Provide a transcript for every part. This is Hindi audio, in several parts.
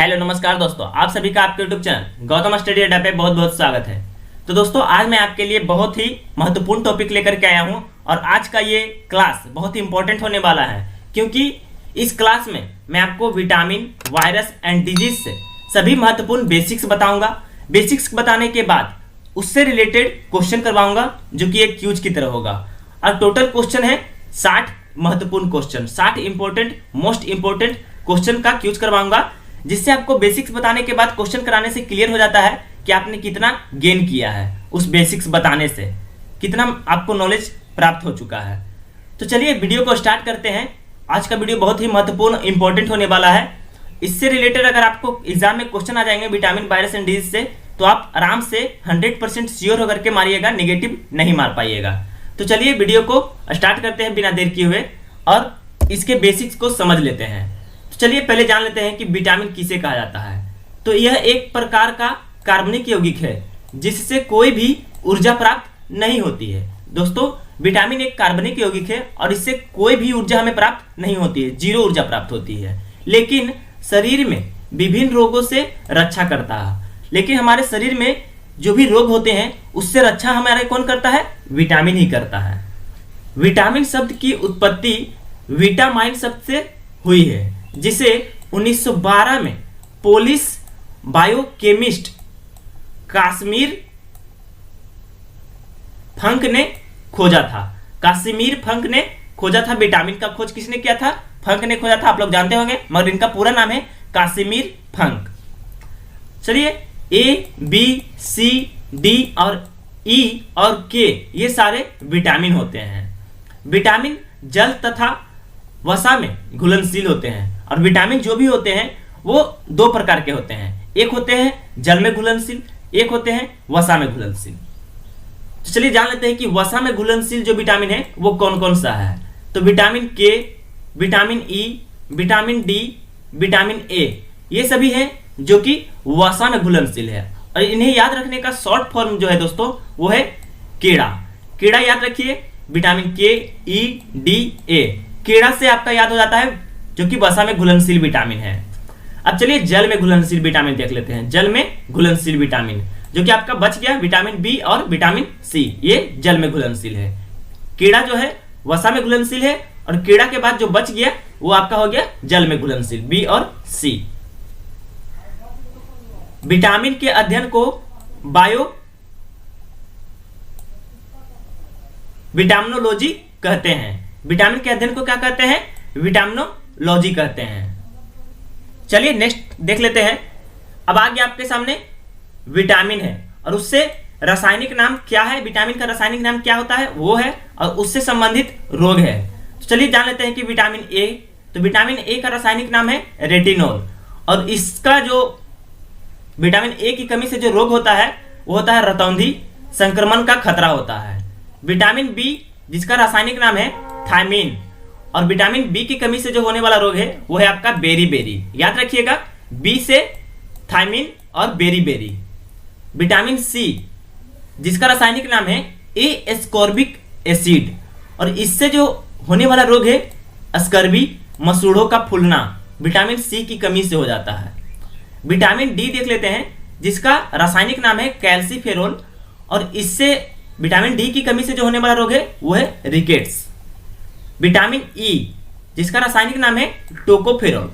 हेलो नमस्कार दोस्तों, आप सभी का आपके यूट्यूब चैनल गौतम स्टडी अड्डा पे बहुत बहुत स्वागत है। तो दोस्तों आज मैं आपके लिए बहुत ही महत्वपूर्ण टॉपिक लेकर के आया हूं और आज का ये क्लास बहुत ही इंपॉर्टेंट होने वाला है, क्योंकि इस क्लास में मैं आपको विटामिन, वायरस एंड डिजीज से सभी महत्वपूर्ण बेसिक्स बताऊंगा। बेसिक्स बताने के बाद उससे रिलेटेड क्वेश्चन करवाऊंगा जो कि एक क्यूज की तरह होगा। और टोटल क्वेश्चन है 60 महत्वपूर्ण question, 60 important most important question का क्यूज करवाऊंगा, जिससे आपको बेसिक्स बताने के बाद क्वेश्चन कराने से क्लियर हो जाता है कि आपने कितना गेन किया है। उस बेसिक्स बताने से कितना आपको नॉलेज प्राप्त हो चुका है। तो चलिए वीडियो को स्टार्ट करते हैं। आज का वीडियो बहुत ही महत्वपूर्ण इंपॉर्टेंट होने वाला है। इससे रिलेटेड अगर आपको एग्जाम में क्वेश्चन आ जाएंगे विटामिन, वायरस एंड डिजीज से, तो आप आराम से 100% श्योर होकर के मारिएगा, नेगेटिव नहीं मार पाइएगा। तो चलिए वीडियो को स्टार्ट करते हैं बिना देर किए हुए और इसके बेसिक्स को समझ लेते हैं। तो चलिए पहले जान लेते हैं कि विटामिन किसे कहा जाता है। तो यह एक प्रकार का कार्बनिक यौगिक है जिससे कोई भी ऊर्जा प्राप्त नहीं होती है। दोस्तों विटामिन एक कार्बनिक यौगिक है और इससे कोई भी ऊर्जा हमें प्राप्त नहीं होती है, जीरो ऊर्जा प्राप्त होती है, लेकिन शरीर में विभिन्न रोगों से रक्षा करता है। लेकिन हमारे शरीर में जो भी रोग होते हैं उससे रक्षा हमारे कौन करता है? विटामिन ही करता है। विटामिन शब्द की उत्पत्ति विटामाइन शब्द से हुई है, जिसे 1912 में पोलिश बायोकेमिस्ट काश्मीर फंक ने खोजा था। काश्मीर फंक ने खोजा था। विटामिन का खोज किसने किया था? फंक ने खोजा था। आप लोग जानते होंगे, मगर इनका पूरा नाम है काश्मीर फंक। चलिए ए, बी, सी, डी और ई और के ये सारे विटामिन होते हैं। विटामिन जल तथा वसा में घुलनशील होते हैं और विटामिन जो भी होते हैं वो दो प्रकार के होते हैं, एक होते हैं जल में घुलनशील, एक होते हैं वसा में घुलनशील। तो चलिए जान लेते हैं कि वसा में घुलनशील जो विटामिन है वो कौन कौन सा है। तो विटामिन के, vitamin E, vitamin D, vitamin A, ये सभी हैं जो कि वसा में घुलनशील है। और इन्हें याद रखने का शॉर्ट फॉर्म जो है दोस्तों वो है केड़ा। केड़ा याद रखिए, विटामिन के, ई, डी, ए, केड़ा से आपका याद हो जाता है जो कि वसा में घुलनशील विटामिन है। अब चलिए जल में घुलनशील विटामिन देख लेते हैं। जल में घुलनशील विटामिन जो कि आपका बच गया विटामिन बी और विटामिन सी, ये जल में घुलनशील है। कीड़ा जो है वसा में घुलनशील है और कीड़ा के बाद जो बच गया वो आपका हो गया जल में घुलनशील, बी और सी। विटामिन के अध्ययन को विटामिनोलॉजी कहते हैं। विटामिन के अध्ययन को क्या कहते हैं? विटामिनोलॉजी कहते हैं। चलिए नेक्स्ट देख लेते हैं। अब आगे आपके सामने विटामिन है और उससे रासायनिक नाम क्या है? विटामिन का रासायनिक नाम क्या होता है वो है, और उससे संबंधित रोग है। तो चलिए जान लेते हैं कि विटामिन ए, तो विटामिन ए का रासायनिक नाम है रेटिनॉल, और इसका जो विटामिन ए की कमी से जो रोग होता है वो होता है रतौंधी, संक्रमण का खतरा होता है। विटामिन बी जिसका रासायनिक नाम है थायमीन, और विटामिन बी की कमी से जो होने वाला रोग है वो है आपका बेरी बेरी। याद रखिएगा, बी से थायमीन और बेरी बेरी। विटामिन सी जिसका रासायनिक नाम है ए एस्कॉर्बिक एसिड, और इससे जो होने वाला रोग है स्कर्वी, मसूड़ों का फूलना, विटामिन सी की कमी से हो जाता है। विटामिन डी देख लेते हैं जिसका रासायनिक नाम है कैल्सीफेरोल, और इससे विटामिन डी की कमी से जो होने वाला रोग है वो है रिकेट्स। विटामिन ई जिसका रासायनिक नाम है टोकोफेरोल,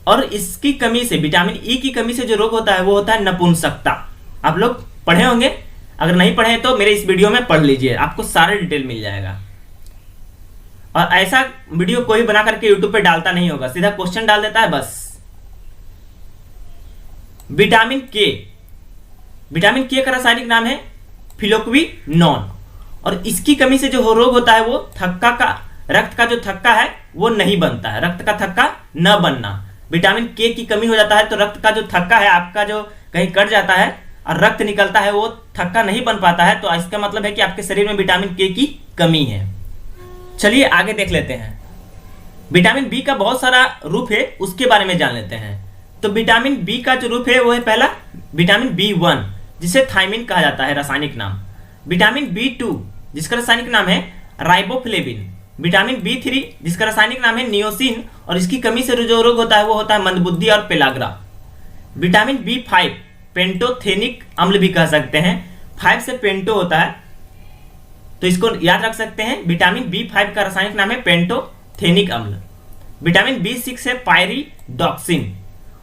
और इसकी कमी से, विटामिन ई की कमी से जो रोग होता है वो होता है नपुंसकता। आप लोग पढ़े होंगे, अगर नहीं पढ़े तो मेरे इस वीडियो में पढ़ लीजिए, आपको सारे डिटेल मिल जाएगा। और ऐसा वीडियो कोई बना करके यूट्यूब पे डालता नहीं होगा, सीधा क्वेश्चन डाल देता है बस। विटामिन के, विटामिन के का रासायनिक नाम है फिलोक्विनोन, और इसकी कमी से जो रोग होता है वो थक्का का, रक्त का जो थक्का है वो नहीं बनता है, रक्त का थक्का न बनना। विटामिन के की कमी हो जाता है तो रक्त का जो थक्का है आपका जो कहीं कट जाता है और रक्त निकलता है वो थक्का नहीं बन पाता है, तो इसका मतलब है कि आपके शरीर में विटामिन के की कमी है। चलिए आगे देख लेते हैं। विटामिन बी का बहुत सारा रूप है, उसके बारे में जान लेते हैं। तो विटामिन बी का जो रूप है वो है पहला विटामिन बी1 जिसे थायमीन कहा जाता है रासायनिक नाम। विटामिन बी2 जिसका रासायनिक नाम है राइबोफ्लेविन। विटामिन बी3 जिसका रासायनिक नाम है नियोसिन, और इसकी कमी से जो रोग होता है वो होता है मंदबुद्धि और पेलाग्रा। विटामिन B5 पेंटोथेनिक अम्ल भी कह सकते हैं, 5 से पेंटो होता है तो इसको याद रख सकते हैं। विटामिन B5 का रासायनिक नाम है पेंटोथेनिक अम्ल। विटामिन B6 है पायरिडॉक्सिन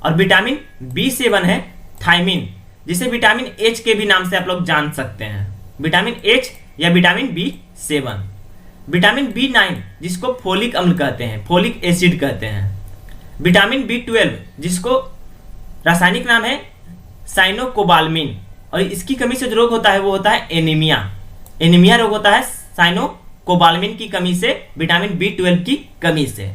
और विटामिन B7 है थायमिन, जिसे विटामिन H के भी नाम से आप लोग जान सकते हैं, विटामिन H या विटामिन B7। विटामिन B9 जिसको फोलिक अम्ल कहते हैं, फोलिक एसिड कहते हैं। विटामिन B12 जिसको रासायनिक नाम है साइनोकोबाल्मिन, और इसकी कमी से जो रोग होता है वो होता है एनीमिया। एनीमिया रोग होता है साइनोकोबाल्मिन की कमी से, विटामिन B12 की कमी से।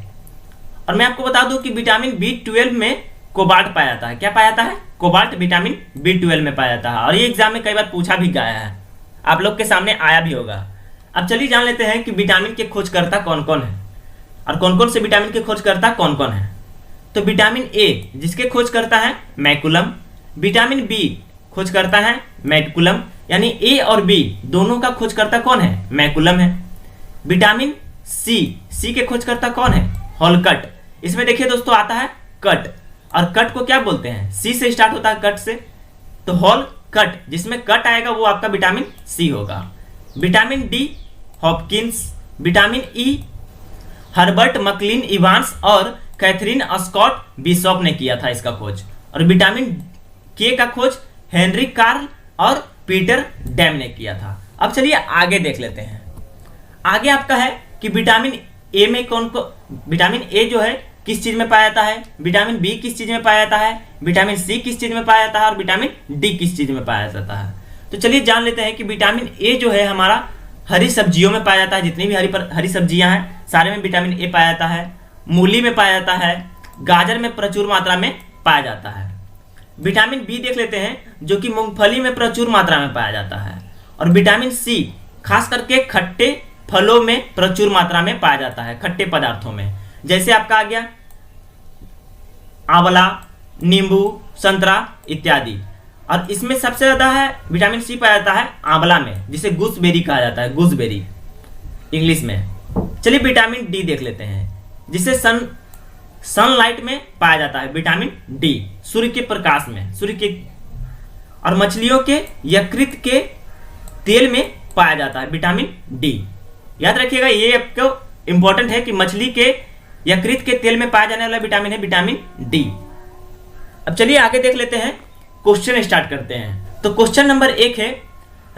और मैं आपको बता दूं कि विटामिन B12 में कोबाल्ट पाया जाता है। क्या पाया जाता है? कोबाल्ट विटामिन B12 में पाया जाता है, और ये एग्जाम में कई बार पूछा भी गया है, आप लोग के सामने आया भी होगा। अब चलिए जान लेते हैं कि विटामिन के खोजकर्ता कौन कौन है और कौन कौन से विटामिन के खोजकर्ता कौन कौन है। तो विटामिन ए जिसके खोजकर्ता है मैकुलम, विटामिन बी खोजकर्ता है मैकुलम, यानी ए और बी दोनों का खोजकर्ता कौन है? मैकुलम है। विटामिन सी के खोजकर्ता कौन है? हॉलकट। इसमें देखिए दोस्तों आता है कट, और कट को क्या बोलते हैं? सी से स्टार्ट होता है कट से, तो हॉलकट जिसमें कट आएगा वो आपका विटामिन सी होगा। Vitamin D Hopkins, vitamin E Herbert McLean Evans और कैथरीन स्कॉट बिशॉप ने किया था इसका खोज, और विटामिन के का खोज हेनरी कार्ल और पीटर डैम ने किया था। अब चलिए आगे देख लेते हैं। आगे आपका है कि विटामिन ए में कौन को, विटामिन ए जो है किस चीज में पाया जाता है, विटामिन बी किस चीज में पाया जाता है, विटामिन सी किस चीज में पाया जाता है, और विटामिन डी किस चीज में पाया जाता है। तो चलिए जान लेते हैं कि विटामिन ए जो है हमारा हरी सब्जियों में पाया जाता है। जितनी भी हरी सब्जियां हैं सारे में विटामिन ए पाया जाता है। मूली में पाया जाता है, गाजर में प्रचुर मात्रा में पाया जाता है। विटामिन बी देख लेते हैं जो कि मूंगफली में प्रचुर मात्रा में पाया जाता है। और विटामिन सी खास करके खट्टे फलों में प्रचुर मात्रा में पाया जाता है, खट्टे पदार्थों में, जैसे आपका आ गया आंवला, नींबू, संतरा इत्यादि। और इसमें सबसे ज्यादा है विटामिन सी पाया जाता है आंवला में, जिसे गूसबेरी कहा जाता है, गूसबेरी इंग्लिश में। चलिए विटामिन डी देख लेते हैं, जिसे सनलाइट में पाया जाता है, विटामिन डी सूर्य के प्रकाश में, सूर्य के। और मछलियों के यकृत के तेल में पाया जाता है विटामिन डी। याद रखिएगा ये आपको इंपॉर्टेंट है कि मछली के यकृत के तेल में पाया जाने वाला विटामिन है विटामिन डी। अब चलिए आगे देख लेते हैं, क्वेश्चन स्टार्ट करते हैं। तो क्वेश्चन नंबर 1 है,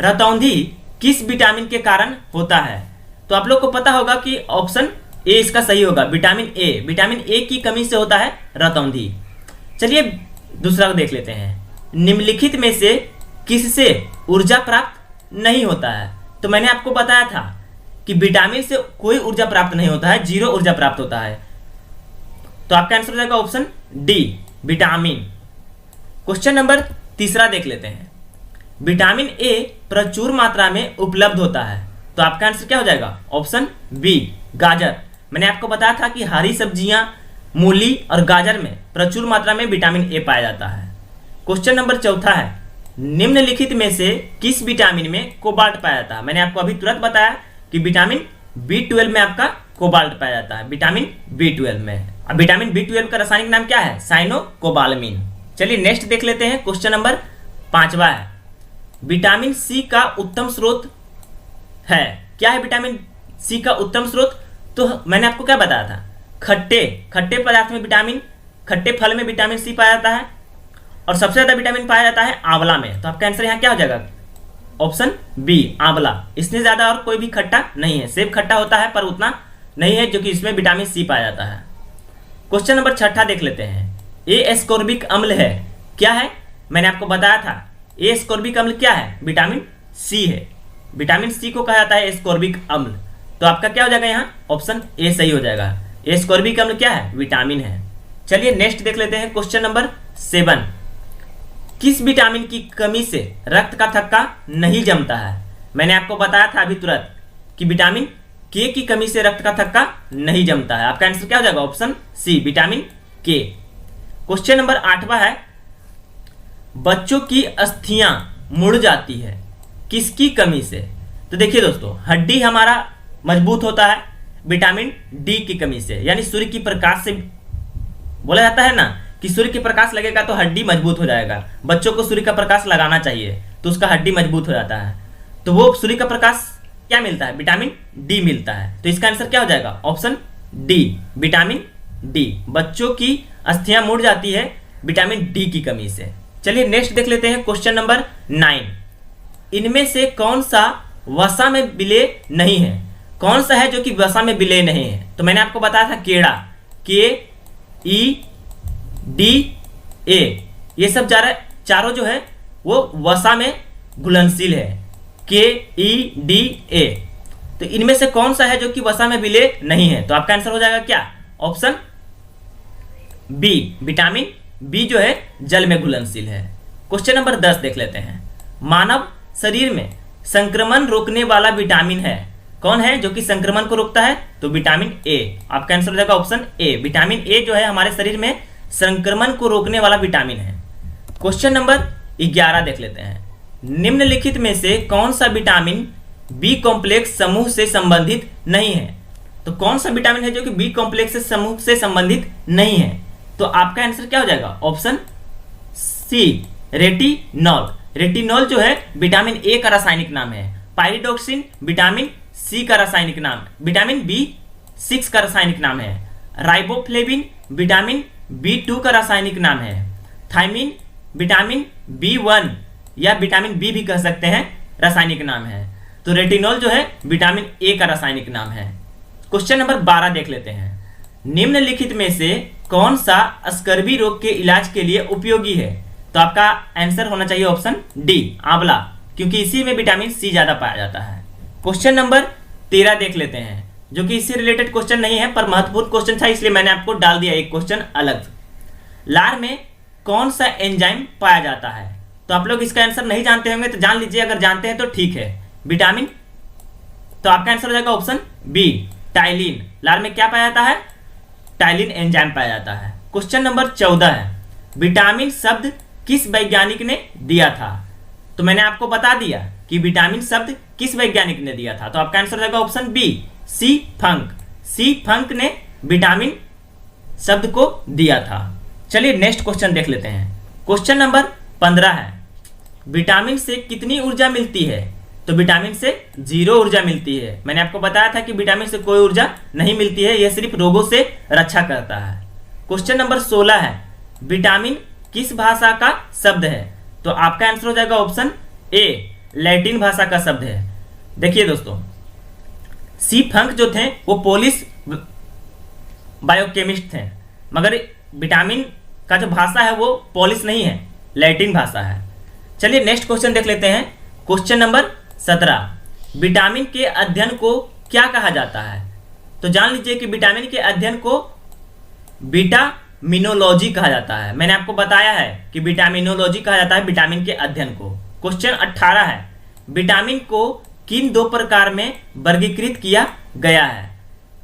रतौंधी किस विटामिन के कारण होता है? तो आप लोग को पता होगा कि ऑप्शन ए इसका सही होगा, विटामिन ए। विटामिन ए की कमी से होता है रतौंधी। चलिए दूसरा देख लेते हैं, निम्नलिखित में से किससे ऊर्जा प्राप्त नहीं होता है? तो मैंने आपको बताया था कि विटामिन से कोई ऊर्जा प्राप्त नहीं होता है, 0 ऊर्जा प्राप्त होता है। तो आपका आंसर हो जाएगा option D vitamin. Question number 3 देख लेते हैं, विटामिन ए प्रचुर मात्रा में उपलब्ध होता है। तो आपका आंसर क्या हो जाएगा? ऑप्शन बी गाजर। मैंने आपको बताया था कि हरी सब्जियां, मूली और गाजर में प्रचुर मात्रा में विटामिन ए पाया जाता है। क्वेश्चन नंबर 4 है, निम्नलिखित में से किस विटामिन में कोबाल्ट पाया जाता है? मैंने आपको अभी तुरंत बताया कि विटामिन B12 में आपका कोबाल्ट पाया जाता है, विटामिन B12 में। अब विटामिन B12 का रासायनिक नाम क्या है? साइनोकोबाल्मिन। चलिए नेक्स्ट देख लेते हैं, क्वेश्चन नंबर 5 है, विटामिन सी का उत्तम स्रोत है। क्या है विटामिन सी का उत्तम स्रोत? तो मैंने आपको क्या बताया था, खट्टे पदार्थ में विटामिन, खट्टे फल में विटामिन सी पाया जाता है, और सबसे ज्यादा विटामिन पाया जाता है आंवला में। तो आपका आंसर यहाँ क्या हो जाएगा? ऑप्शन बी आंवला। इससे ज्यादा और कोई भी खट्टा नहीं है, सेब खट्टा होता है पर उतना नहीं है जो कि इसमें विटामिन सी पाया जाता है। क्वेश्चन नंबर 6 देख लेते हैं, ए एस्कॉर्बिक अम्ल है। क्या है? मैंने आपको बताया था ए एस्कॉर्बिक अम्ल क्या है? विटामिन सी है। विटामिन सी को कहा जाता है एस्कॉर्बिक अम्ल। तो आपका क्या हो जाएगा यहाँ? ऑप्शन ए सही हो जाएगा। एस्कॉर्बिक अम्ल क्या है? विटामिन है। चलिए नेक्स्ट देख लेते हैं, क्वेश्चन नंबर 7, किस विटामिन की कमी से रक्त का थक्का नहीं जमता है? मैंने आपको बताया था अभी तुरंत कि विटामिन के की कमी से रक्त का थक्का नहीं जमता है। आपका आंसर क्या हो जाएगा? ऑप्शन सी विटामिन के। क्वेश्चन नंबर 8 है, बच्चों की अस्थियां मुड़ जाती है किसकी कमी से? तो देखिए दोस्तों, हड्डी हमारा मजबूत होता है विटामिन डी की कमी से, यानी सूर्य की प्रकाश से। बोला जाता है ना कि सूर्य के प्रकाश लगेगा तो हड्डी मजबूत हो जाएगा, बच्चों को सूर्य का प्रकाश लगाना चाहिए तो उसका हड्डी मजबूत हो जाता है। तो वो सूर्य का प्रकाश क्या मिलता है, विटामिन डी मिलता है। तो इसका आंसर क्या हो जाएगा, ऑप्शन डी, विटामिन डी। बच्चों की अस्थियां मुड़ जाती है विटामिन डी की कमी से। चलिए नेक्स्ट देख लेते हैं क्वेश्चन नंबर 9। इनमें से कौन सा वसा में विलेय नहीं है, कौन सा है जो कि वसा में विलेय नहीं है। तो मैंने आपको बताया था केड़ा, KEDA, ये सब चारों जो है वो वसा में घुलनशील है, KEDA। तो इनमें से कौन सा है जो कि वसा में विलेय नहीं है। तो आपका आंसर हो जाएगा क्या, ऑप्शन बी, विटामिन बी जो है जल में घुलनशील है। क्वेश्चन नंबर 10 देख लेते हैं। मानव शरीर में संक्रमण रोकने वाला विटामिन है, कौन है जो कि संक्रमण को रोकता है। तो विटामिन ए, आपका आंसर हो जाएगा ऑप्शन ए, विटामिन ए जो है हमारे शरीर में संक्रमण को रोकने वाला विटामिन है। क्वेश्चन नंबर 11 देख लेते हैं। निम्नलिखित में से कौन सा विटामिन बी कॉम्प्लेक्स समूह से संबंधित नहीं है। तो कौन सा विटामिन है जो कि बी कॉम्प्लेक्स समूह से संबंधित नहीं है। तो आपका आंसर क्या हो जाएगा, ऑप्शन सी, रेटिनॉल। रेटिनॉल जो है विटामिन ए का रासायनिक नाम है। पाइरिडॉक्सिन विटामिन सी का रासायनिक नाम, विटामिन B6 का रासायनिक नाम है। राइबोफ्लेविन विटामिन B2 का रासायनिक नाम है। थायमिन विटामिन B1 या विटामिन बी भी कह सकते हैं, रासायनिक नाम है। तो रेटिनॉल जो है विटामिन ए का रासायनिक नाम है। क्वेश्चन नंबर 12 देख लेते हैं। निम्नलिखित में से कौन सा स्कर्वी रोग के इलाज के लिए उपयोगी है। तो आपका आंसर होना चाहिए ऑप्शन डी, आंवला, क्योंकि इसी में विटामिन सी ज्यादा पाया जाता है। क्वेश्चन नंबर 13 देख लेते हैं, जो कि इससे रिलेटेड क्वेश्चन नहीं है पर महत्वपूर्ण क्वेश्चन था, इसलिए मैंने आपको डाल दिया एक क्वेश्चन अलग। लार में कौन सा एंजाइम पाया जाता है। तो आप लोग इसका आंसर नहीं जानते होंगे तो जान लीजिए, अगर जानते हैं तो ठीक है, विटामिन। तो आपका आंसर हो जाएगा ऑप्शन बी, टाइलिन। लार में क्या पाया जाता है, टाइलिन एंजाइम पाया जाता है। क्वेश्चन नंबर 14 है। विटामिन शब्द किस वैज्ञानिक ने दिया था। तो मैंने आपको बता दिया कि विटामिन शब्द किस वैज्ञानिक ने दिया था। तो आपका आंसर हो जाएगा ऑप्शन बी, सी फंक। सी फंक ने विटामिन शब्द को दिया था। चलिए नेक्स्ट क्वेश्चन देख लेते हैं। क्वेश्चन नंबर 15 है। विटामिन से कितनी ऊर्जा मिलती है। तो विटामिन से 0 ऊर्जा मिलती है। मैंने आपको बताया था कि विटामिन से कोई ऊर्जा नहीं मिलती है, यह सिर्फ रोगों से रक्षा करता है। क्वेश्चन नंबर 16 है। विटामिन किस भाषा का शब्द है। तो आपका आंसर हो जाएगा ऑप्शन ए, लैटिन भाषा का शब्द है। देखिए दोस्तों, सी फंक जो थे वो पोलिश बायोकेमिस्ट थे, मगर विटामिन का जो भाषा है वो पोलिश नहीं है, लैटिन भाषा है। चलिए नेक्स्ट क्वेश्चन देख लेते हैं। Question number 17। विटामिन के अध्ययन को क्या कहा जाता है। तो जान लीजिए कि विटामिन के अध्ययन को विटामिनोलॉजी कहा जाता है। मैंने आपको बताया है कि विटामिनोलॉजी कहा जाता है विटामिन के अध्ययन को। क्वेश्चन 18 है। विटामिन को किन 2 प्रकार में वर्गीकृत किया गया है।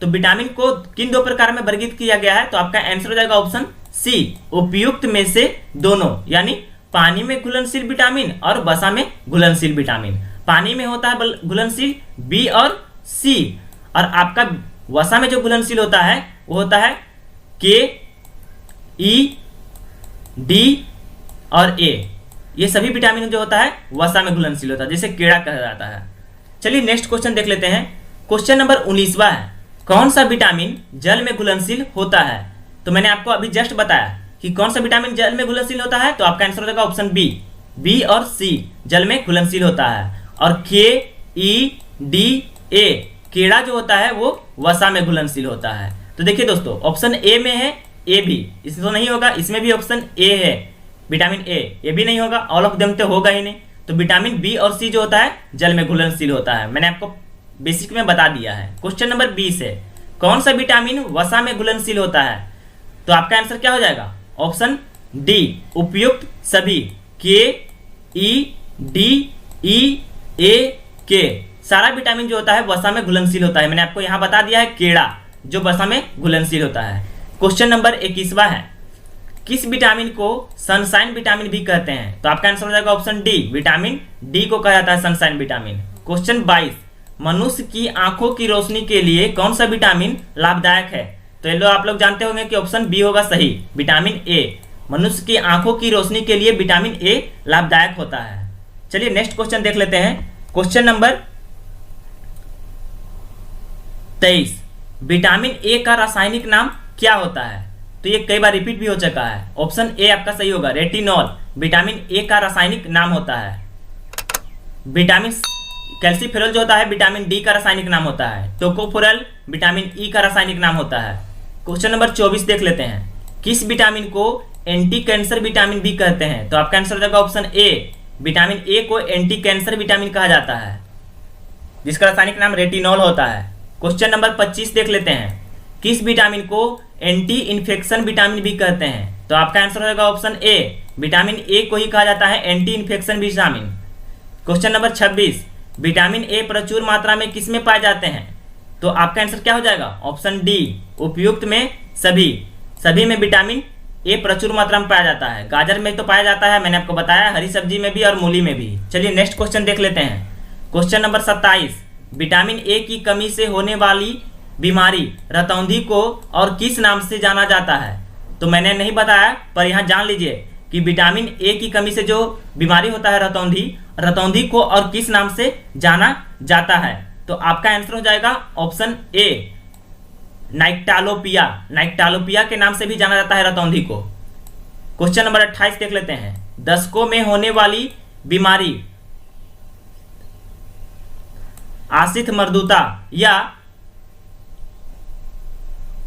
तो विटामिन को किन 2 प्रकार में वर्गीकृत किया गया है। तो आपका आंसर हो जाएगा ऑप्शन सी, उपयुक्त में से दोनों, यानी पानी में घुलनशील विटामिन और वसा में घुलनशील विटामिन। पानी में होता है घुलनशील बी और सी, और आपका वसा में जो घुलनशील होता है वो होता है KED और A। ये सभी विटामिन जो होता है वसा में घुलनशील होता है, जिसे कीड़ा कहा जाता है। चलिए नेक्स्ट क्वेश्चन देख लेते हैं। क्वेश्चन नंबर 19वां है। कौन सा विटामिन जल में घुलनशील होता है। तो मैंने आपको अभी जस्ट बताया कि कौन सा विटामिन जल में घुलनशील होता है। तो आपका आंसर हो जाएगा ऑप्शन बी और सी जल में घुलनशील होता है, और KEDA कीड़ा जो होता है वो वसा में घुलनशील होता है। तो देखिए दोस्तों, ऑप्शन ए में है ए भी, इसमें तो नहीं होगा, इसमें भी ऑप्शन ए है विटामिन ए, ये भी नहीं होगा, ऑल ऑफ देम तो होगा ही नहीं। तो विटामिन बी और सी जो होता है जल में घुलनशील होता है, मैंने आपको बेसिक में बता दिया है। क्वेश्चन नंबर 20 है। कौन सा विटामिन वसा में घुलनशील होता है। तो आपका आंसर क्या हो जाएगा, ऑप्शन डी, उपयुक्त सभी, KEDA सारा विटामिन जो होता है वसा में घुलनशील होता है। मैंने आपको यहाँ बता दिया है केड़ा जो वसा में घुलनशील होता है। क्वेश्चन नंबर 21वां है। किस विटामिन को सनशाइन विटामिन भी कहते हैं। तो आपका आंसर हो जाएगा ऑप्शन डी, विटामिन डी को कहा जाता है सनशाइन विटामिन। क्वेश्चन 22। मनुष्य की आंखों की रोशनी के लिए कौन सा विटामिन लाभदायक है। तो ये लो आप लोग जानते होंगे कि ऑप्शन बी होगा सही, विटामिन ए। मनुष्य की आंखों की रोशनी के लिए विटामिन ए लाभदायक होता है। चलिए नेक्स्ट क्वेश्चन देख लेते हैं। क्वेश्चन नंबर 23, विटामिन ए का रासायनिक नाम क्या होता है? तो ये कई बार रिपीट भी हो चुका है। ऑप्शन ए आपका सही होगा, रेटिनॉल विटामिन ए का रासायनिक नाम होता है। विटामिन कैल्सीफेरॉल जो होता है विटामिन डी का रासायनिक नाम होता है। टोकोफेरॉल विटामिन ई का रासायनिक नाम होता है। क्वेश्चन नंबर 24 देख लेते हैं। किस विटामिन को एंटी कैंसर विटामिन भी कहते हैं? तो आपका आंसर हो जाएगा ऑप्शन ए, विटामिन ए को एंटी कैंसर विटामिन कहा जाता है, जिसका रासायनिक नाम रेटिनॉल होता है। क्वेश्चन नंबर 25 देख लेते हैं। किस विटामिन को एंटी इन्फेक्शन विटामिन भी कहते हैं? तो आपका आंसर होगा ऑप्शन ए, विटामिन ए को ही कहा जाता है anti infection vitamin. Question number 26, vitamin A प्रचुर मात्रा में किस में पाए जाते हैं? तो आपका आंसर क्या हो जाएगा? ऑप्शन डी, उपयुक्त में सभी में विटामिन ए प्रचुर मात्रा में पाया जाता है। गाजर में तो पाया जाता है, मैंने आपको बताया, हरी सब्जी में भी और मूली में भी। चलिए नेक्स्ट क्वेश्चन देख लेते हैं। क्वेश्चन नंबर 27, विटामिन ए की कमी से होने वाली बीमारी रतौंधी को और किस नाम से जाना जाता है? तो मैंने नहीं बताया, पर यहाँ जान लीजिए कि विटामिन ए की कमी से जो बीमारी होता है रतौंधी को और किस नाम से जाना जाता है? तो आपका आंसर हो जाएगा ऑप्शन ए, नाइक्टालोपिया के नाम से भी जाना जाता है रतौंधी को। क्वेश्चन नंबर 28 देख लेते हैं। दशकों में होने वाली बीमारी आसिथ मर्दुता या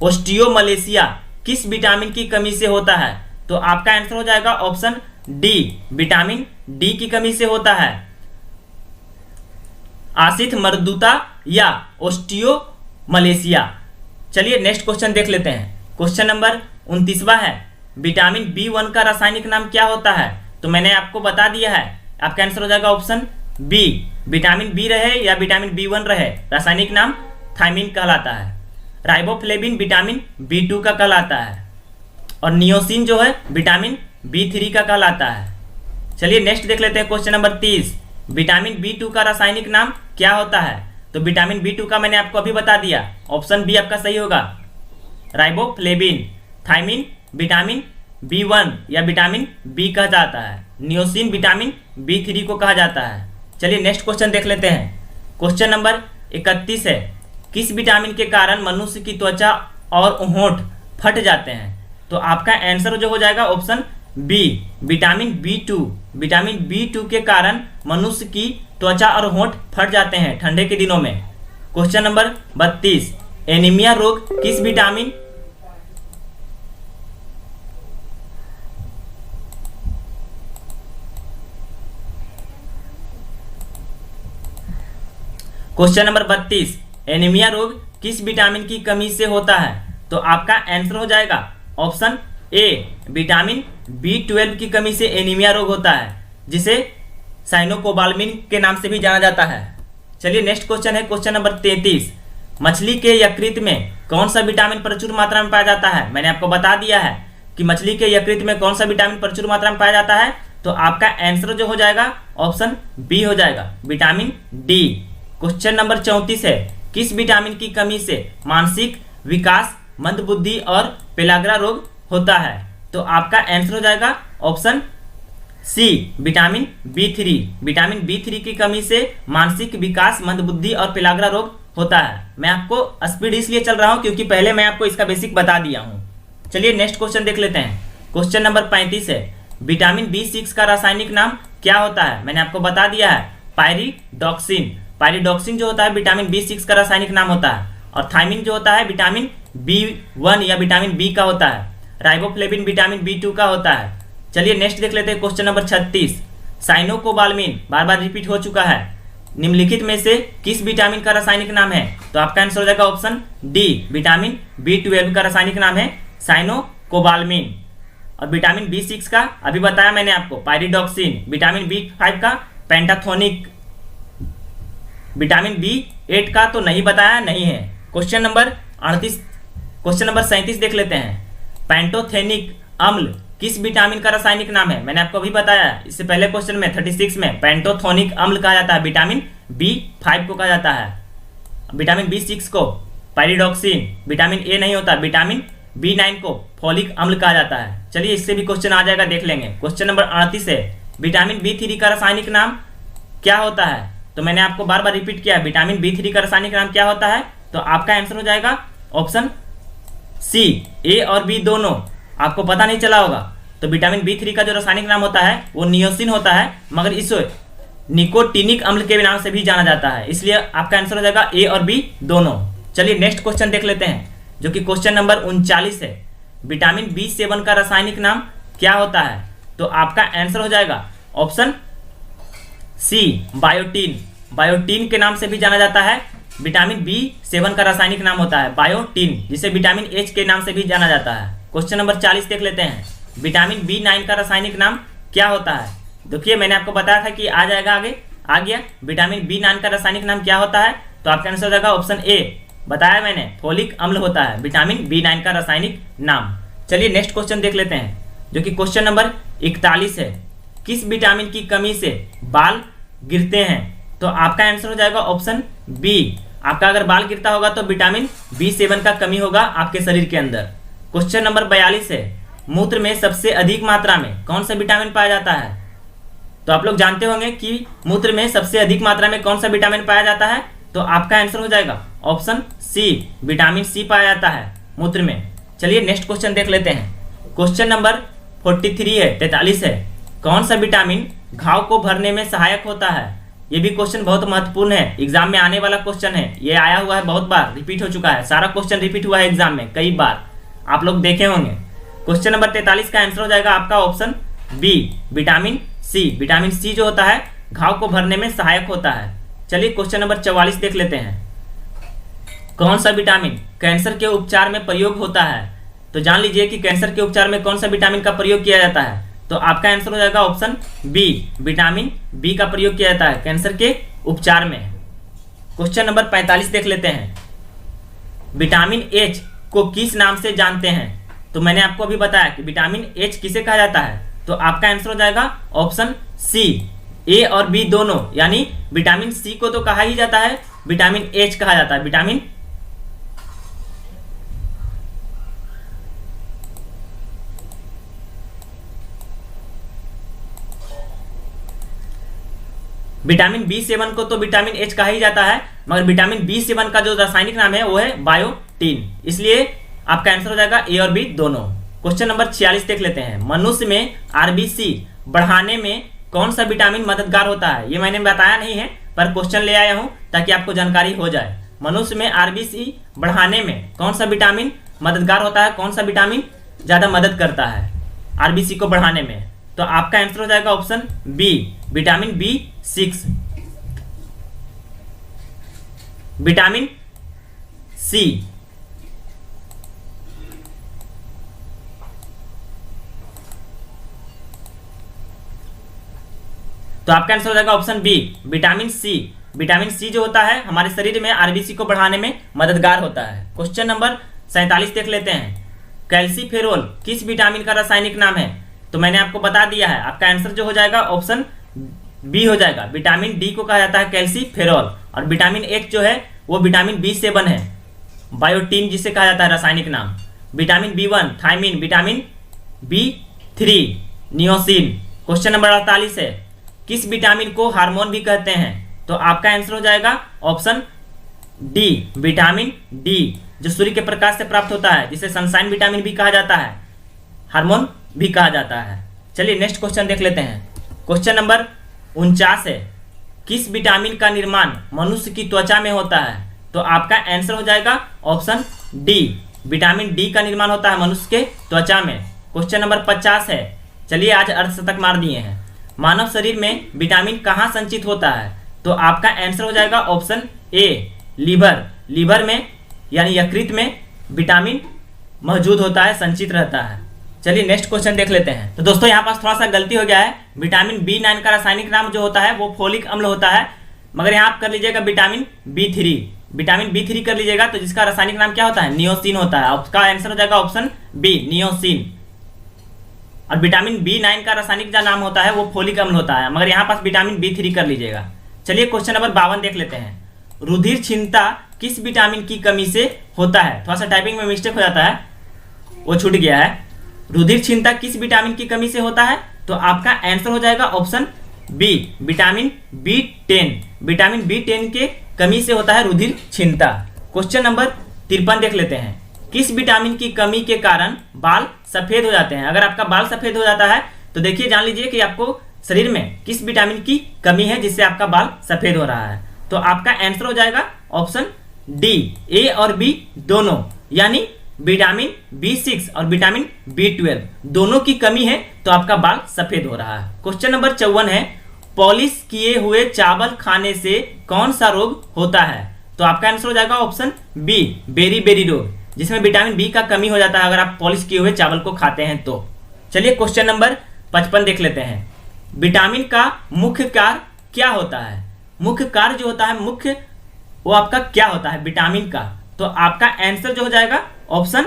ओस्टियोमलेशिया किस विटामिन की कमी से होता है? तो आपका आंसर हो जाएगा ऑप्शन डी, विटामिन डी की कमी से होता है। आसिथ मर्दुता या ओस्टियोमलेशिया। चलिए नेक्स्ट क्वेश्चन देख लेते हैं। क्वेश्चन नंबर 29वां है, विटामिन B1 का रासायनिक नाम क्या होता है? तो मैंने आपको बता दिया है, आपका आंसर हो जाएगा ऑप्शन बी, विटामिन बी रहे या विटामिन B1 रहे, रासायनिक नाम थायमिन कहलाता है। राइबोफ्लेविन विटामिन B2 का कहलाता है और नियोसिन जो है विटामिन B3 का कहलाता है। चलिए नेक्स्ट देख लेते हैं। क्वेश्चन नंबर 30, विटामिन B2 का रासायनिक नाम क्या होता है? तो विटामिन B2 का मैंने आपको अभी बता दिया, ऑप्शन बी आपका सही होगा, राइबोफ्लेविन। थायमिन विटामिन B1 या विटामिन बी कहा जाता है। नियोसिन विटामिन B3 को कहा जाता है। चलिए नेक्स्ट क्वेश्चन देख लेते हैं। क्वेश्चन नंबर 31 है, किस विटामिन के कारण मनुष्य की त्वचा और होंठ फट जाते हैं? तो आपका आंसर जो हो जाएगा option B, vitamin B2। Vitamin B2 के कारण मनुष्य की त्वचा और होंठ फट जाते हैं ठंडे के दिनों में। क्वेश्चन नंबर 32, एनीमिया रोग किस विटामिन क्वेश्चन नंबर 32, एनीमिया रोग किस विटामिन की कमी से होता है? तो आपका आंसर हो जाएगा ऑप्शन ए, विटामिन B12 की कमी से एनीमिया रोग होता है, जिसे साइनोकोबाल्मिन के नाम से भी जाना जाता है। चलिए नेक्स्ट क्वेश्चन है। क्वेश्चन नंबर 33, मछली के यकृत में कौन सा विटामिन प्रचुर मात्रा में पाया जाता है? मैंने आपको बता दिया है कि मछली के यकृत में कौन सा विटामिन प्रचुर मात्रा में पाया जाता है। तो आपका आंसर जो हो जाएगा ऑप्शन बी हो जाएगा, विटामिन डी। क्वेश्चन नंबर 34 है, किस विटामिन की कमी से मानसिक विकास, मंदबुद्धि और पेलाग्रा रोग होता है? तो आपका आंसर हो जाएगा option C, vitamin B3। Vitamin B3 की कमी से मानसिक विकास, मंदबुद्धि और पेलाग्रा रोग होता है। मैं आपको स्पीड इसलिए चल रहा हूं क्योंकि पहले मैं आपको इसका बेसिक बता दिया हूं। चलिए नेक्स्ट क्वेश्चन देख लेते हैं। क्वेश्चन नंबर 35 है, विटामिन B6 का रासायनिक नाम क्या होता है? मैंने आपको बता दिया है, पायरिडॉक्सिन। पायरिडॉक्सिन जो होता है विटामिन B6 का रासायनिक नाम होता है। और थायमिन जो होता है विटामिन B1 या विटामिन बी का होता है। राइबोफ्लेविन विटामिन B2 का होता है। चलिए नेक्स्ट देख लेते हैं। क्वेश्चन नंबर 36, साइनोकोबाल्मिन बार बार रिपीट हो चुका है, निम्नलिखित में से किस विटामिन का रासायनिक नाम है? तो आपका आंसर हो जाएगा ऑप्शन डी, विटामिन B12 का रासायनिक नाम है साइनोकोबाल्मिन। और विटामिन B6 का अभी बताया मैंने आपको, पायरिडॉक्सिन। विटामिन B5 का पेंटाथोनिक। विटामिन B8 का तो नहीं बताया, नहीं है। क्वेश्चन नंबर 37 देख लेते हैं। पेंटोथेनिक अम्ल किस विटामिन का रासायनिक नाम है? मैंने आपको अभी बताया इससे पहले क्वेश्चन में 36 में, पेंटोथोनिक अम्ल कहा जाता है, विटामिन B5 को कहा जाता है। विटामिन B6 को पायरिडॉक्सिन। विटामिन ए नहीं होता, विटामिन B9 को फोलिक अम्ल कहा जाता है। चलिए इससे भी क्वेश्चन आ जाएगा, देख लेंगे। क्वेश्चन नंबर 38 है, विटामिन B3 का रासायनिक नाम क्या होता है? तो मैंने आपको बार बार रिपीट किया, विटामिन B3 का रासायनिक नाम क्या होता है? तो आपका आंसर हो जाएगा ऑप्शन सी, ए और बी दोनों। आपको पता नहीं चला होगा, तो विटामिन B3 का जो रासायनिक नाम होता है वो नियोसिन होता है, मगर इसे निकोटिनिक अम्ल के नाम से भी जाना जाता है, इसलिए आपका आंसर हो जाएगा ए और बी दोनों। चलिए नेक्स्ट क्वेश्चन देख लेते हैं, जो कि क्वेश्चन नंबर 39 है, विटामिन B7 का रासायनिक नाम क्या होता है? तो आपका आंसर हो जाएगा ऑप्शन सी, बायोटीन। बायोटीन के नाम से भी जाना जाता है। विटामिन B7 का रासायनिक नाम होता है बायोटीन, जिसे विटामिन H के नाम से भी जाना जाता है। क्वेश्चन नंबर 40 देख लेते हैं, विटामिन B9 का रासायनिक नाम क्या होता है? देखिए मैंने आपको बताया था कि आ जाएगा, आगे आ गया। विटामिन B9 का रासायनिक नाम क्या होता है? तो आपका आंसर हो जाएगा ऑप्शन ए, बताया मैंने, फोलिक अम्ल होता है विटामिन B9 का रासायनिक नाम। चलिए नेक्स्ट क्वेश्चन देख लेते हैं, जो कि क्वेश्चन नंबर 41 है, किस विटामिन की कमी से बाल गिरते हैं? तो आपका आंसर हो जाएगा ऑप्शन बी। आपका अगर बाल गिरता होगा तो विटामिन B7 का कमी होगा आपके शरीर के अंदर। क्वेश्चन नंबर 42 है, मूत्र में सबसे अधिक मात्रा में कौन सा विटामिन पाया जाता है? तो आप लोग जानते होंगे कि मूत्र में सबसे अधिक मात्रा में कौन सा विटामिन पाया जाता है? तो आपका आंसर हो जाएगा ऑप्शन सी, विटामिन सी पाया जाता है मूत्र में। चलिए नेक्स्ट क्वेश्चन देख लेते हैं, क्वेश्चन नंबर 43 है, 43 है, कौन सा विटामिन घाव को भरने में सहायक होता है? ये भी क्वेश्चन बहुत महत्वपूर्ण है, एग्जाम में आने वाला क्वेश्चन है, ये आया हुआ है बहुत बार, रिपीट हो चुका है, सारा क्वेश्चन रिपीट हुआ है एग्जाम में कई बार, आप लोग देखे होंगे। क्वेश्चन नंबर 43 का आंसर हो जाएगा आपका option B, vitamin C. Vitamin C जो होता है घाव को भरने में सहायक होता है। चलिए क्वेश्चन नंबर 44 देख लेते हैं, कौन सा विटामिन कैंसर के उपचार में प्रयोग होता है? तो जान लीजिए कि कैंसर के उपचार में कौन सा विटामिन का प्रयोग किया जाता है? तो आपका आंसर हो जाएगा ऑप्शन बी, विटामिन बी का प्रयोग किया जाता है कैंसर के उपचार में। क्वेश्चन नंबर 45 देख लेते हैं, विटामिन एच को किस नाम से जानते हैं? तो मैंने आपको अभी बताया कि विटामिन एच किसे कहा जाता है, तो आपका आंसर हो जाएगा ऑप्शन सी, ए और बी दोनों, यानी विटामिन सी को तो कहा ही जाता है, विटामिन एच कहा जाता है, विटामिन B7 को तो विटामिन एच कहा ही जाता है, मगर विटामिन B7 का जो रासायनिक नाम है वो है बायोटीन, इसलिए आपका आंसर हो जाएगा ए और बी दोनों। क्वेश्चन नंबर 46 देख लेते हैं, मनुष्य में आरबीसी बढ़ाने में कौन सा विटामिन मददगार होता है? ये मैंने बताया नहीं है, पर क्वेश्चन ले आया हूं ताकि आपको जानकारी हो जाए। मनुष्य में आरबीसी बढ़ाने में कौन सा विटामिन मददगार होता है, कौन सा विटामिन ज्यादा मदद करता है आरबीसी को बढ़ाने में? तो आपका आंसर हो जाएगा option B, vitamin B6, vitamin C. तो आपका आंसर हो जाएगा option B, vitamin C. Vitamin C जो होता है हमारे शरीर में आरबीसी को बढ़ाने में मददगार होता है। क्वेश्चन नंबर 47 देख लेते हैं, कैल्सीफेरोल किस विटामिन का रासायनिक नाम है? तो मैंने आपको बता दिया है, आपका आंसर जो हो जाएगा ऑप्शन बी हो जाएगा, विटामिन डी को कहा जाता है कैल्सीफेरोल, और विटामिन एच जो है वो विटामिन B7 है, बायोटीन जिसे कहा जाता है रासायनिक नाम। Vitamin B1 thiamine, vitamin B3 niacin. Question number 48 है, किस विटामिन को हार्मोन भी कहते हैं? तो आपका आंसर हो जाएगा ऑप्शन डी, विटामिन डी, जो सूर्य के प्रकाश से प्राप्त होता है, जिसे सनशाइन विटामिन भी कहा जाता है, हार्मोन भी कहा जाता है। चलिए नेक्स्ट क्वेश्चन देख लेते हैं, क्वेश्चन नंबर 49 है, किस विटामिन का निर्माण मनुष्य की त्वचा में होता है? तो आपका आंसर हो जाएगा ऑप्शन डी, विटामिन डी का निर्माण होता है मनुष्य के त्वचा में। क्वेश्चन नंबर 50 है, चलिए आज अर्धशतक मार दिए हैं, मानव शरीर में विटामिन कहाँ संचित होता है? तो आपका आंसर हो जाएगा ऑप्शन ए, लीवर। लीवर में यानी यकृत में विटामिन मौजूद होता है, संचित रहता है। चलिए नेक्स्ट क्वेश्चन देख लेते हैं। तो दोस्तों यहाँ पास थोड़ा सा गलती हो गया है, विटामिन B9 का रासायनिक नाम जो होता है वो फोलिक अम्ल होता है, मगर यहाँ आप कर लीजिएगा विटामिन B3, विटामिन B3 कर लीजिएगा, तो जिसका रासायनिक नाम क्या होता है? नियोसिन होता है। उसका आंसर हो जाएगा ऑप्शन बी, नियोसिन। और विटामिन B9 का रासायनिक जो नाम होता है वो फोलिक अम्ल होता है, मगर यहाँ पास विटामिन B3 कर लीजिएगा। चलिए क्वेश्चन नंबर 52 देख लेते हैं, रुधिर क्षीणता किस विटामिन की कमी से होता है? थोड़ा सा टाइपिंग में मिस्टेक हो जाता है, वो छूट गया है। रुधिर क्षीणता किस विटामिन की कमी से होता है? तो आपका आंसर हो जाएगा option B, vitamin B10। Vitamin B10 के कमी से होता है रुधिर क्षीणता। क्वेश्चन नंबर 53 देख लेते हैं। किस विटामिन की कमी के कारण बाल सफेद हो जाते हैं? अगर आपका बाल सफेद हो जाता है तो देखिए, जान लीजिए कि आपको शरीर में किस विटामिन की कमी है जिससे आपका बाल सफेद हो रहा है। तो आपका आंसर हो जाएगा ऑप्शन डी, ए और बी दोनों, यानी विटामिन B6 और विटामिन B12 दोनों की कमी है तो आपका बाल सफेद हो रहा है। क्वेश्चन नंबर 54 है, पॉलिश किए हुए चावल खाने से कौन सा रोग होता है? तो आपका आंसर हो जाएगा ऑप्शन बी, बेरी रोग, जिसमें विटामिन बी का कमी हो जाता है अगर आप पॉलिश किए हुए चावल को खाते हैं तो। चलिए क्वेश्चन नंबर 55 देख लेते हैं। विटामिन का मुख्य कार्य क्या होता है? मुख्य कार्य जो होता है, मुख्य वो आपका क्या होता है विटामिन का? तो आपका आंसर जो हो जाएगा ऑप्शन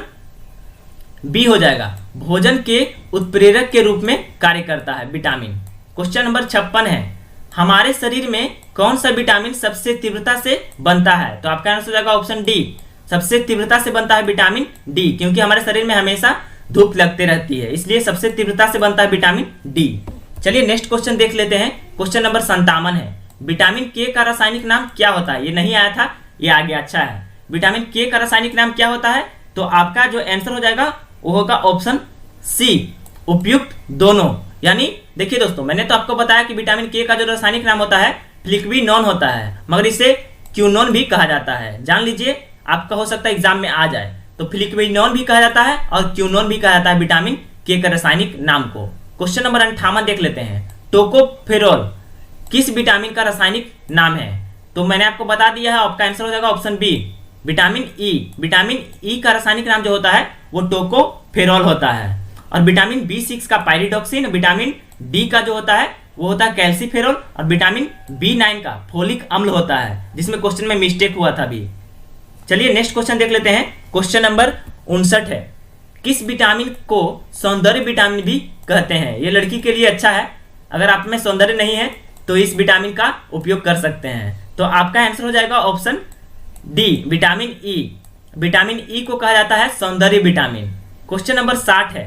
बी हो जाएगा, भोजन के उत्प्रेरक के रूप में कार्य करता है विटामिन। क्वेश्चन नंबर 56 है, हमारे शरीर में कौन सा विटामिन सबसे तीव्रता से बनता है? तो आपका आंसर हो जाएगा ऑप्शन डी, सबसे तीव्रता से बनता है विटामिन डी, क्योंकि हमारे शरीर में हमेशा धूप लगते रहती है, इसलिए सबसे तीव्रता से बनता है विटामिन डी। चलिए नेक्स्ट क्वेश्चन देख लेते हैं। क्वेश्चन नंबर 57 है, विटामिन के का रासायनिक नाम क्या होता है? ये नहीं आया था, ये आ गया, अच्छा है। विटामिन के का रासायनिक नाम क्या होता है? तो आपका जो आंसर हो जाएगा वो होगा ऑप्शन सी, उपयुक्त दोनों। यानी देखिए दोस्तों, मैंने तो आपको बताया कि विटामिन के का जो रासायनिक नाम होता है फ्लिक्विनोन होता है, मगर इसे क्यूनोन भी कहा जाता है। जान लीजिए, आपका हो सकता है एग्जाम में आ जाए, तो फ्लिक्विनोन भी कहा जाता है और क्यूनोन भी कहा जाता है विटामिन के का रासायनिक नाम को। क्वेश्चन नंबर 58 देख लेते हैं, टोकोफेरोल किस विटामिन का रासायनिक नाम है? तो मैंने आपको बता दिया है, आपका आंसर हो जाएगा option B, vitamin E. Vitamin E का रासायनिक नाम जो होता है वो टोकोफेरोल होता है। और विटामिन B6 का पायरिडॉक्सिन, विटामिन डी का जो होता है वो होता है कैल्सीफेरोल, और विटामिन B9 का फोलिक अम्ल होता है, जिसमें क्वेश्चन में मिस्टेक हुआ था अभी। चलिए नेक्स्ट क्वेश्चन देख लेते हैं। क्वेश्चन नंबर 59 है, किस विटामिन को सौंदर्य विटामिन भी कहते हैं? ये लड़की के लिए अच्छा है, अगर आप में सौंदर्य नहीं है तो इस विटामिन का उपयोग कर सकते हैं। तो आपका आंसर हो जाएगा option D, vitamin E. Vitamin ई को कहा जाता है सौंदर्य विटामिन। क्वेश्चन नंबर 60 है,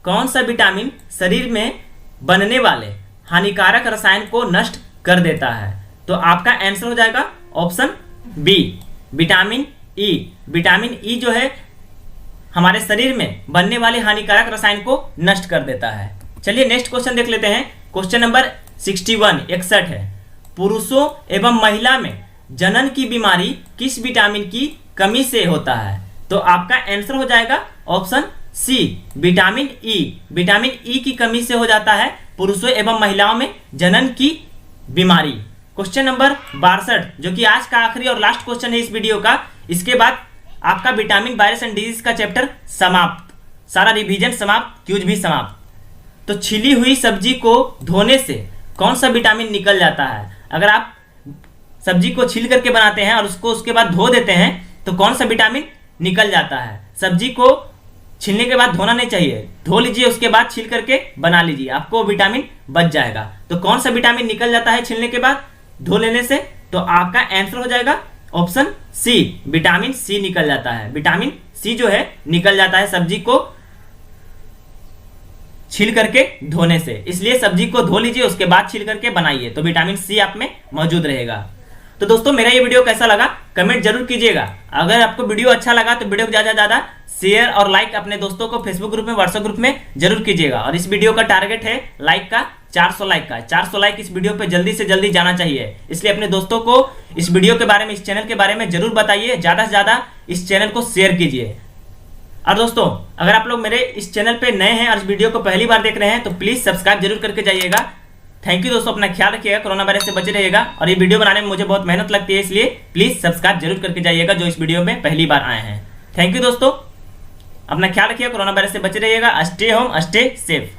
कौन सा विटामिन शरीर में बनने वाले हानिकारक रसायन को नष्ट कर देता है? तो आपका आंसर हो जाएगा option B, vitamin E. Vitamin E जो है हमारे शरीर में बनने वाले हानिकारक रसायन को नष्ट कर देता है। चलिए नेक्स्ट क्वेश्चन देख लेते हैं। क्वेश्चन नंबर 61 है, पुरुषों एवं महिला में जनन की बीमारी किस विटामिन की कमी से होता है? तो आपका आंसर हो जाएगा option C, vitamin E. Vitamin E की कमी से हो जाता है पुरुषों एवं महिलाओं में जनन की बीमारी। क्वेश्चन नंबर 62 जो कि आज का आखिरी और लास्ट क्वेश्चन है इस वीडियो का, इसके बाद आपका विटामिन, वायरस एंड डिजीज का चैप्टर समाप्त, सारा रिवीजन समाप्त, क्यूज भी समाप्त। तो छिली हुई सब्जी को धोने से कौन सा विटामिन निकल जाता है? अगर आप सब्जी को छील करके बनाते हैं और उसको उसके बाद धो देते हैं तो कौन सा विटामिन निकल जाता है? सब्जी को छीलने के बाद धोना नहीं चाहिए, धो लीजिए उसके बाद छील करके बना लीजिए, आपको विटामिन बच जाएगा। तो कौन सा विटामिन निकल जाता है छीलने के बाद, धो लेने से? तो आपका आंसर हो जाएगा ऑप्शन सी, विटामिन सी निकल जाता है। विटामिन सी जो है निकल जाता है सब्जी को छील करके धोने से, इसलिए सब्जी को धो लीजिए उसके बाद छील करके बनाइए, तो विटामिन सी आप में मौजूद रहेगा। तो दोस्तों मेरा ये वीडियो कैसा लगा कमेंट जरूर कीजिएगा। अगर आपको वीडियो अच्छा लगा तो वीडियो को ज़्यादा से ज़्यादा शेयर और लाइक अपने दोस्तों को फेसबुक ग्रुप में, व्हाट्सएप ग्रुप में जरूर कीजिएगा। और इस वीडियो का टारगेट है लाइक का 400 लाइक का। 400 लाइक इस वीडियो पे जल्दी से जल्दी जाना चाहिए, इसलिए अपने दोस्तों को इस वीडियो के बारे में, इस चैनल के बारे में जरूर बताइए, ज़्यादा से ज़्यादा इस चैनल को शेयर कीजिए। और दोस्तों अगर आप लोग मेरे इस चैनल पे नए हैं और इस वीडियो को पहली बार देख रहे हैं तो प्लीज़ सब्सक्राइब जरूर करके जाइएगा। थैंक यू दोस्तों, अपना ख्याल रखिएगा, कोरोना वायरस से बचे रहिएगा। और ये वीडियो बनाने में मुझे बहुत मेहनत लगती है, इसलिए प्लीज़ सब्सक्राइब जरूर करके जाइएगा जो इस वीडियो में पहली बार आए हैं। थैंक यू दोस्तों, अपना ख्याल रखिएगा, कोरोना वायरस से बचे रहिएगा। Stay home, stay safe.